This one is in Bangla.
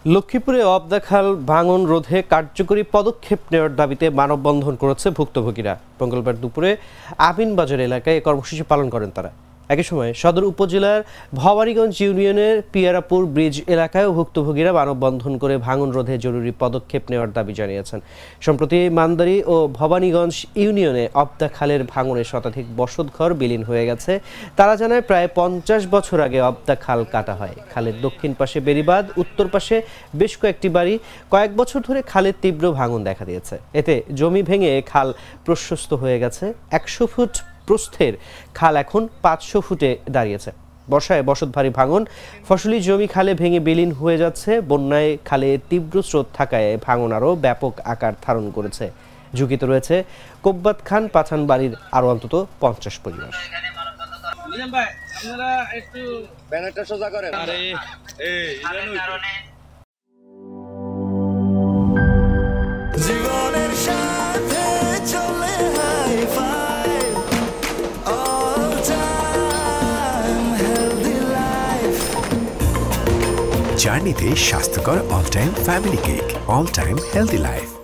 লক্ষ্মীপুরে অবদাখাল ভাঙন রোধে কার্যকরী পদক্ষেপ নেওয়ার দাবিতে মানববন্ধন করেছে ভুক্তভোগীরা। মঙ্গলবার দুপুরে আমিনবাজার এলাকায় এই কর্মসূচি পালন করেন তারা। একই সময় সদর উপজেলার ভবানীগঞ্জ ইউনিয়নের পিয়ারাপুর ব্রিজ এলাকায়ও ভুক্তভোগীরা মানববন্ধন করে ভাঙন রোধে জরুরি পদক্ষেপ নেওয়ার দাবি জানিয়েছেন। সম্প্রতি মান্দারী ও ভবানীগঞ্জ ইউনিয়নে অবদাখালের ভাঙনে শতাধিক বসতঘর বিলীন হয়ে গেছে। তারা জানায় প্রায় 50 বছর আগে অবদাখাল কাটা হয়। খালের দক্ষিণ পাশে বেড়িবাঁধ, উত্তর পাশে বেশ কয়েকটি বাড়ি। কয়েক বছর ধরে খালের তীব্র ভাঙন দেখা দিয়েছে। এতে জমি ভেঙে খাল প্রশস্ত হয়ে গেছে। 100 ফুট প্রস্থের খাল এখন 500 ফুটে দাঁড়িয়েছে। বর্ষায় বসতভারী ভাঙন, ফসলি জমি খালে ভেঙে বিলীন হয়ে যাচ্ছে। বন্যায় খালে তীব্র স্রোত থাকায় ভাঙন আরও ব্যাপক আকার ধারণ করেছে। ঝুঁকিতে রয়েছে কোব্বাত খান পাঠান বাড়ির আরও অন্তত 50 পরিবার। জীবনের সাথে চলে hi-fi all time healthy life জার্নিতে স্বাস্থ্যকর all time family cake all time healthy life.